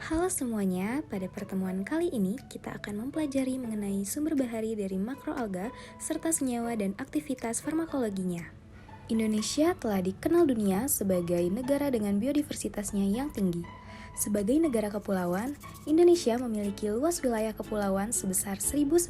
Halo semuanya, pada pertemuan kali ini kita akan mempelajari mengenai sumber bahari dari makroalga serta senyawa dan aktivitas farmakologinya. Indonesia telah dikenal dunia sebagai negara dengan biodiversitasnya yang tinggi. Sebagai negara kepulauan, Indonesia memiliki luas wilayah kepulauan sebesar 1.904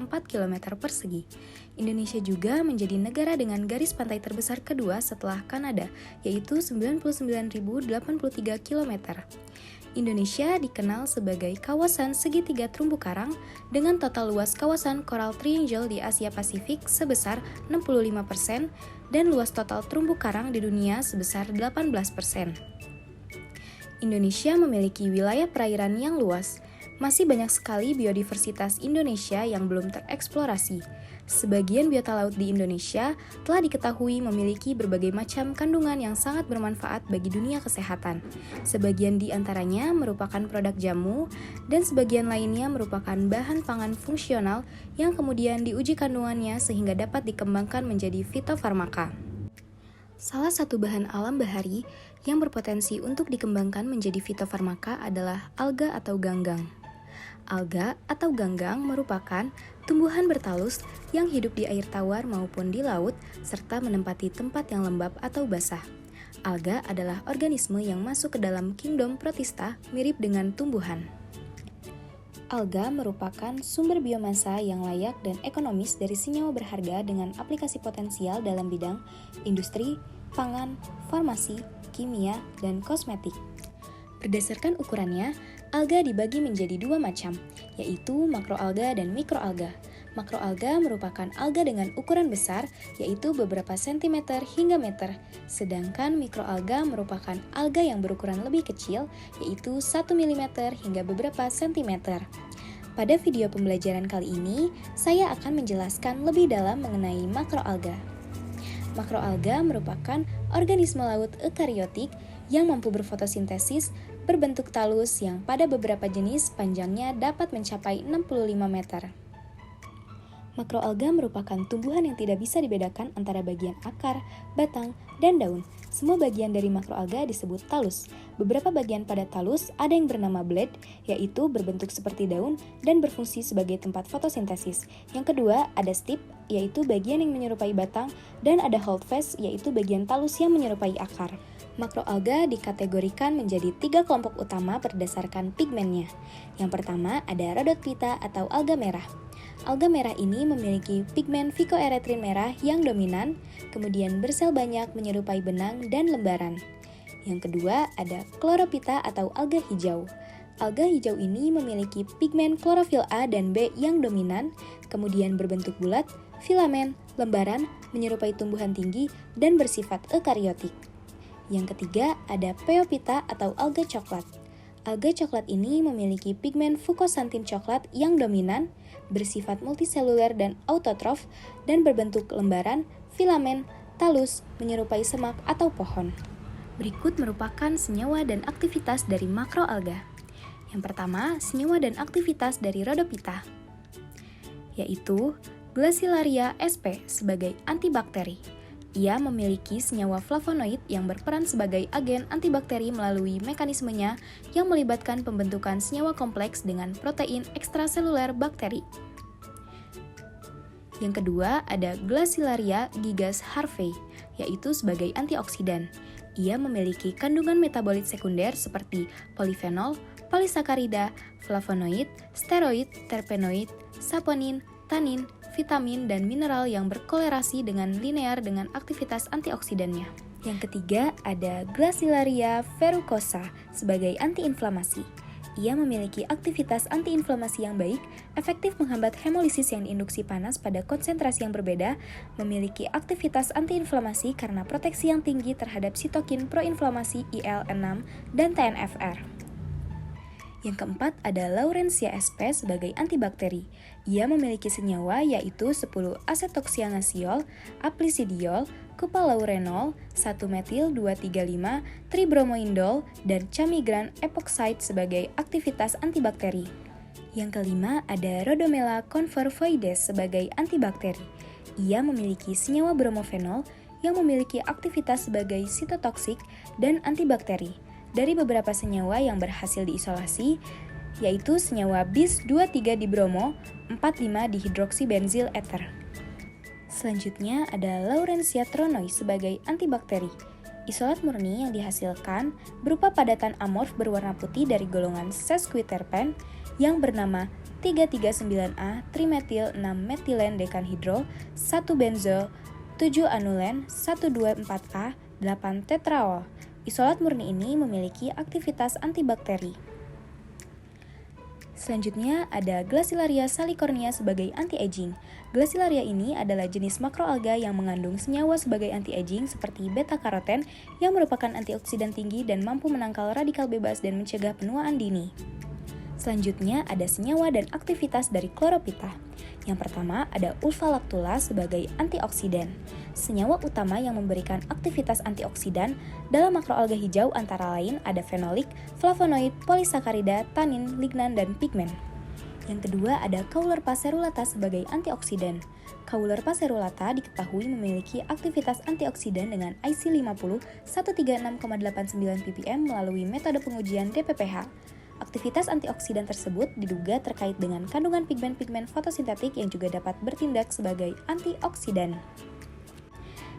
km persegi. Indonesia juga menjadi negara dengan garis pantai terbesar kedua setelah Kanada, yaitu 99.083 km. Indonesia dikenal sebagai kawasan segitiga terumbu karang dengan total luas kawasan Coral Triangle di Asia Pasifik sebesar 65% dan luas total terumbu karang di dunia sebesar 18%. Indonesia memiliki wilayah perairan yang luas. Masih banyak sekali biodiversitas Indonesia yang belum tereksplorasi. Sebagian biota laut di Indonesia telah diketahui memiliki berbagai macam kandungan yang sangat bermanfaat bagi dunia kesehatan. Sebagian di antaranya merupakan produk jamu, dan sebagian lainnya merupakan bahan pangan fungsional yang kemudian diuji kandungannya sehingga dapat dikembangkan menjadi fitofarmaka. Salah satu bahan alam bahari yang berpotensi untuk dikembangkan menjadi fitofarmaka adalah alga atau ganggang. Alga atau ganggang merupakan tumbuhan bertalus yang hidup di air tawar maupun di laut serta menempati tempat yang lembab atau basah. Alga adalah organisme yang masuk ke dalam kingdom Protista mirip dengan tumbuhan. Alga merupakan sumber biomasa yang layak dan ekonomis dari senyawa berharga dengan aplikasi potensial dalam bidang industri, pangan, farmasi, kimia, dan kosmetik. Berdasarkan ukurannya, alga dibagi menjadi dua macam, yaitu makroalga dan mikroalga. Makroalga merupakan alga dengan ukuran besar, yaitu beberapa sentimeter hingga meter, sedangkan mikroalga merupakan alga yang berukuran lebih kecil, yaitu 1 mm hingga beberapa sentimeter. Pada video pembelajaran kali ini, saya akan menjelaskan lebih dalam mengenai makroalga. Makroalga merupakan organisme laut eukariotik yang mampu berfotosintesis berbentuk talus yang pada beberapa jenis panjangnya dapat mencapai 65 meter. Makroalga merupakan tumbuhan yang tidak bisa dibedakan antara bagian akar, batang, dan daun. Semua bagian dari makroalga disebut talus. Beberapa bagian pada talus ada yang bernama blade, yaitu berbentuk seperti daun dan berfungsi sebagai tempat fotosintesis. Yang kedua, ada stip, yaitu bagian yang menyerupai batang, dan ada holdfast, yaitu bagian talus yang menyerupai akar. Makroalga dikategorikan menjadi 3 kelompok utama berdasarkan pigmennya. Yang pertama ada rhodophyta atau alga merah. Alga merah ini memiliki pigmen phycoerythrin merah yang dominan, kemudian bersel banyak menyerupai benang dan lembaran. Yang kedua ada chlorophyta atau alga hijau. Alga hijau ini memiliki pigmen klorofil A dan B yang dominan, kemudian berbentuk bulat, filamen, lembaran, menyerupai tumbuhan tinggi, dan bersifat eukariotik. Yang ketiga ada Phaeophyta atau alga coklat. Alga coklat ini memiliki pigmen fukosantin coklat yang dominan, bersifat multiseluler dan autotrof, dan berbentuk lembaran, filamen, talus, menyerupai semak atau pohon. Berikut merupakan senyawa dan aktivitas dari makroalga. Yang pertama, senyawa dan aktivitas dari rhodophyta, yaitu Glacilaria sp sebagai antibakteri. Ia memiliki senyawa flavonoid yang berperan sebagai agen antibakteri melalui mekanismenya yang melibatkan pembentukan senyawa kompleks dengan protein ekstraseluler bakteri. Yang kedua ada Glacilaria gigas harvey, yaitu sebagai antioksidan. Ia memiliki kandungan metabolit sekunder seperti polifenol, polisakarida, flavonoid, steroid, terpenoid, saponin, tanin, vitamin, dan mineral yang berkolerasi dengan linear dengan aktivitas antioksidannya. Yang ketiga ada Glacilaria verrucosa sebagai antiinflamasi. Ia memiliki aktivitas antiinflamasi yang baik, efektif menghambat hemolisis yang diinduksi panas pada konsentrasi yang berbeda, memiliki aktivitas antiinflamasi karena proteksi yang tinggi terhadap sitokin proinflamasi IL-6 dan TNFR. Yang keempat ada Laurencia sp sebagai antibakteri. Ia memiliki senyawa yaitu 10-asetoxyanaziol, aplisidiol, cupalaurenol, 1-metil-235, tribromoindol, dan chamigran epoxide sebagai aktivitas antibakteri. Yang kelima ada Rhodomela confervoides sebagai antibakteri. Ia memiliki senyawa bromofenol yang memiliki aktivitas sebagai sitotoksik dan antibakteri. dari beberapa senyawa yang berhasil diisolasi, yaitu senyawa bis 23 dibromo 45 dihidroksibenzil ether. Selanjutnya ada Laurencia tronoi sebagai antibakteri. Isolat murni yang dihasilkan berupa padatan amorf berwarna putih dari golongan sesquiterpen yang bernama 339A trimetil 6 metilen dekanhidro 1 benzol 7 anulen 124A 8 tetraol. Isolat murni ini memiliki aktivitas antibakteri. Selanjutnya ada Glacilaria salicornia sebagai anti-aging. Glacilaria ini adalah jenis makroalga yang mengandung senyawa sebagai anti-aging seperti beta-karoten yang merupakan antioksidan tinggi dan mampu menangkal radikal bebas dan mencegah penuaan dini. Selanjutnya ada senyawa dan aktivitas dari chlorophyta. Yang pertama ada ulfa-lactula sebagai antioksidan. Senyawa utama yang memberikan aktivitas antioksidan dalam makroalga hijau antara lain ada fenolik, flavonoid, polisakarida, tanin, lignan, dan pigmen. Yang kedua ada Caulerpa cerulata sebagai antioksidan. Caulerpa cerulata diketahui memiliki aktivitas antioksidan dengan IC50 136,89 ppm melalui metode pengujian DPPH. Aktivitas antioksidan tersebut diduga terkait dengan kandungan pigmen-pigmen fotosintetik yang juga dapat bertindak sebagai antioksidan.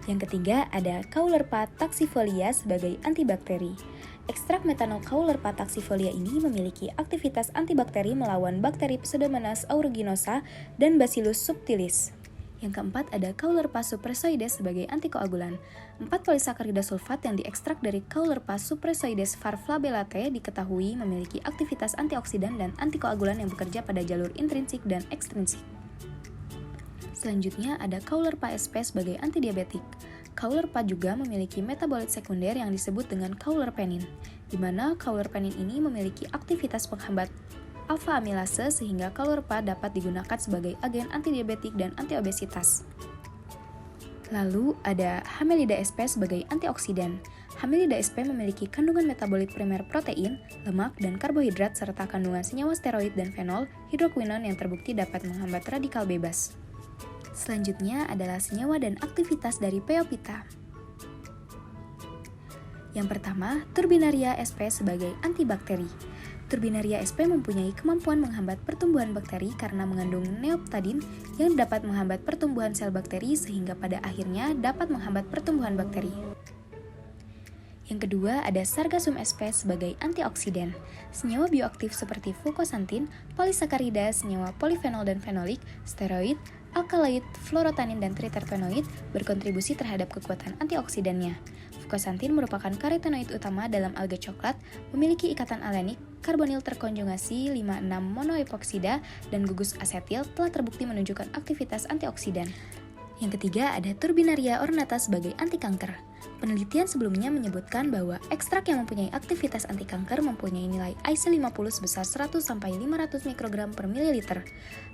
Yang ketiga ada Caulerpa taxifolia sebagai antibakteri. Ekstrak metanol Caulerpa taxifolia ini memiliki aktivitas antibakteri melawan bakteri Pseudomonas aeruginosa dan Bacillus subtilis. Yang keempat ada Caulerpa suppressoides sebagai antikoagulan. 4 polisakarida sulfat yang diekstrak dari Caulerpa suppressoides varflabellate diketahui memiliki aktivitas antioksidan dan antikoagulan yang bekerja pada jalur intrinsik dan ekstrinsik. Selanjutnya ada Caulerpa sp sebagai antidiabetik. Caulerpa juga memiliki metabolit sekunder yang disebut dengan caulerpenin, di mana caulerpenin ini memiliki aktivitas penghambat alfa amilase sehingga Caulerpa dapat digunakan sebagai agen antidiabetik dan antiobesitas. Lalu ada Hamelida sp sebagai antioksidan. Hamelida sp memiliki kandungan metabolit primer protein, lemak, dan karbohidrat serta kandungan senyawa steroid dan fenol, hidroquinon yang terbukti dapat menghambat radikal bebas. Selanjutnya adalah senyawa dan aktivitas dari Pheophyta. Yang pertama, Turbinaria sp sebagai antibakteri. Turbinaria sp mempunyai kemampuan menghambat pertumbuhan bakteri karena mengandung neoptadin yang dapat menghambat pertumbuhan sel bakteri sehingga pada akhirnya dapat menghambat pertumbuhan bakteri. Yang kedua ada Sargassum sp sebagai antioksidan. Senyawa bioaktif seperti fucosantin, polisakarida, senyawa polifenol dan fenolik, steroid, alkaloid, fluorotanin, dan triterpenoid berkontribusi terhadap kekuatan antioksidannya. Fucosantin merupakan karotenoid utama dalam alga coklat, memiliki ikatan alenik, karbonil terkonjugasi 5,6 monoepoksida, dan gugus asetil telah terbukti menunjukkan aktivitas antioksidan. Yang ketiga ada Turbinaria ornata sebagai antikanker. Penelitian sebelumnya menyebutkan bahwa ekstrak yang mempunyai aktivitas antikanker mempunyai nilai IC50 sebesar 100-500 mikrogram per mililiter.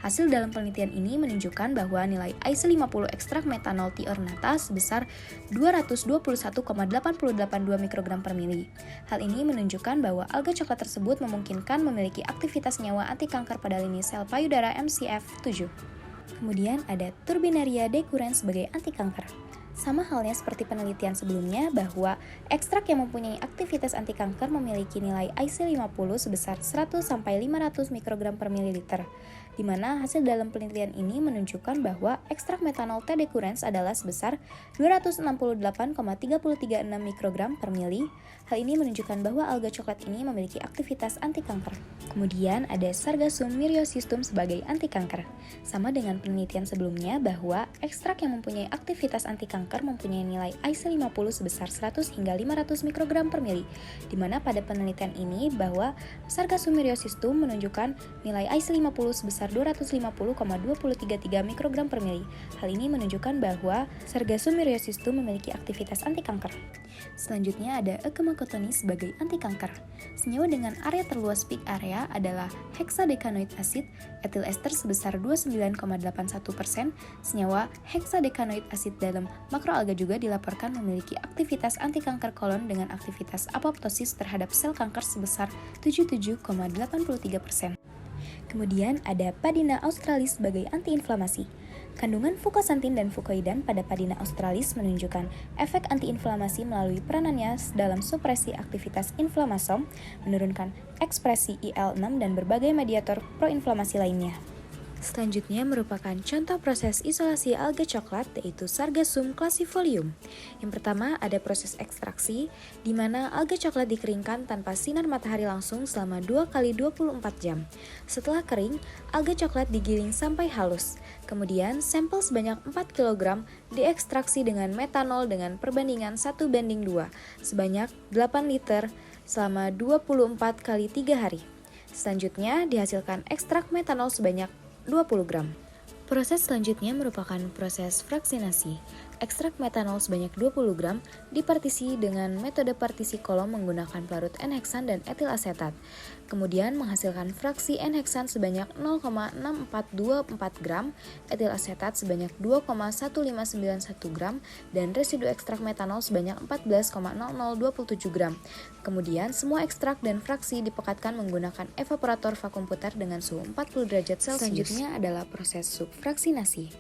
Hasil dalam penelitian ini menunjukkan bahwa nilai IC50 ekstrak metanol T ornata sebesar 221,8082 mikrogram per mili. Hal ini menunjukkan bahwa alga coklat tersebut memungkinkan memiliki aktivitas senyawa antikanker pada lini sel payudara MCF7. Kemudian ada Turbinaria decurrens sebagai antikanker. Sama halnya seperti penelitian sebelumnya bahwa ekstrak yang mempunyai aktivitas antikanker memiliki nilai IC50 sebesar 100-500 mikrogram per mililiter, di mana hasil dalam penelitian ini menunjukkan bahwa ekstrak metanol T decurrens adalah sebesar 268,336 mikrogram per mili. Hal ini menunjukkan bahwa alga coklat ini memiliki aktivitas antikanker. Kemudian ada Sargassum myriocistum sebagai antikanker. Sama dengan penelitian sebelumnya bahwa ekstrak yang mempunyai aktivitas antikanker mempunyai nilai IC50 sebesar 100 hingga 500 mikrogram per mili, di mana pada penelitian ini bahwa Sargassum myriocistum menunjukkan nilai IC50 sebesar 250,233 mikrogram per mili. Hal ini menunjukkan bahwa Sargassum myriocistum memiliki aktivitas antikanker. Selanjutnya ada Equimocotonis sebagai antikanker. Senyawa dengan area terluas peak area adalah hexadecanoid acid, etil ester sebesar 29,81%. Senyawa hexadecanoid acid dalam makroalga juga dilaporkan memiliki aktivitas antikanker kolon dengan aktivitas apoptosis terhadap sel kanker sebesar 77,83%. Kemudian ada Padina australis sebagai antiinflamasi. Kandungan fukosantin dan fukoidan pada Padina australis menunjukkan efek antiinflamasi melalui peranannya dalam supresi aktivitas inflamasom, menurunkan ekspresi IL-6 dan berbagai mediator proinflamasi lainnya. Selanjutnya merupakan contoh proses isolasi alga coklat, yaitu Sargassum classifolium. Yang pertama ada proses ekstraksi, di mana alga coklat dikeringkan tanpa sinar matahari langsung selama 2 kali 24 jam. Setelah kering, alga coklat digiling sampai halus. Kemudian, sampel sebanyak 4 kg diekstraksi dengan metanol dengan perbandingan 1:2, sebanyak 8 liter selama 24 kali 3 hari. Selanjutnya, dihasilkan ekstrak metanol sebanyak 20 gram. Proses selanjutnya merupakan proses fraksinasi. Ekstrak metanol sebanyak 20 gram dipartisi dengan metode partisi kolom menggunakan pelarut N-heksan dan etil asetat. Kemudian menghasilkan fraksi N-heksan sebanyak 0,6424 gram, etil asetat sebanyak 2,1591 gram, dan residu ekstrak metanol sebanyak 14,0027 gram. Kemudian semua ekstrak dan fraksi dipekatkan menggunakan evaporator vakum putar dengan suhu 40 derajat Celcius. Selanjutnya adalah proses subfraksinasi.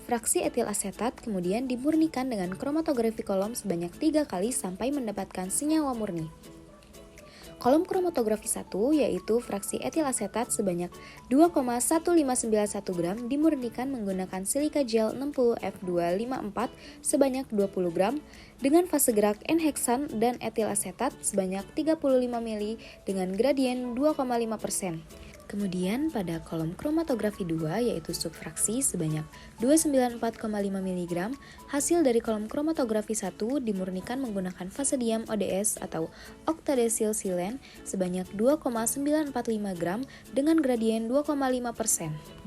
Fraksi etil asetat kemudian dimurnikan dengan kromatografi kolom sebanyak 3 kali sampai mendapatkan senyawa murni. Kolom kromatografi 1 yaitu fraksi etil asetat sebanyak 2,1591 gram dimurnikan menggunakan silika gel 60F254 sebanyak 20 gram dengan fase gerak N-heksan dan etil asetat sebanyak 35 ml dengan gradien 2,5%. Kemudian pada kolom kromatografi 2 yaitu subfraksi sebanyak 294,5 mg, hasil dari kolom kromatografi 1 dimurnikan menggunakan fase diam ODS atau octadecylsilen sebanyak 2,945 gram dengan gradien 2,5%,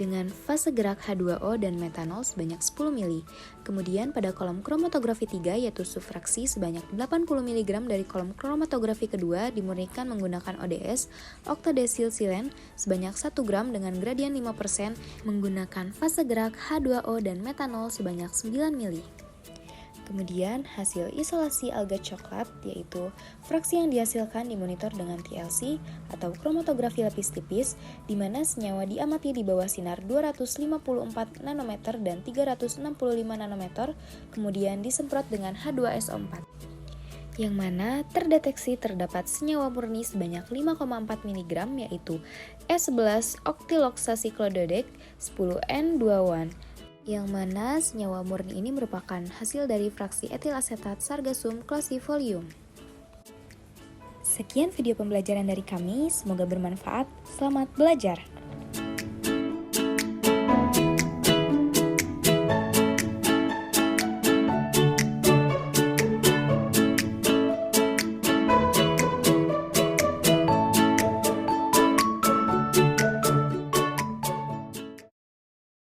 dengan fase gerak H2O dan metanol sebanyak 10 ml. Kemudian pada kolom kromatografi 3 yaitu subfraksi sebanyak 80 mg dari kolom kromatografi kedua dimurnikan menggunakan ODS octadecylsilen sebanyak 1 gram dengan gradien 5% menggunakan fase gerak H2O dan metanol sebanyak 9 ml. Kemudian hasil isolasi alga coklat yaitu fraksi yang dihasilkan dimonitor dengan TLC atau kromatografi lapis tipis di mana senyawa diamati di bawah sinar 254 nanometer dan 365 nanometer, kemudian disemprot dengan H2SO4. Yang mana terdeteksi terdapat senyawa murni sebanyak 5,4 mg yaitu E11 oktiloxacyclododec 10N21, yang mana senyawa murni ini merupakan hasil dari fraksi etil asetat Sargassum classifolium. Sekian video pembelajaran dari kami, semoga bermanfaat. Selamat belajar!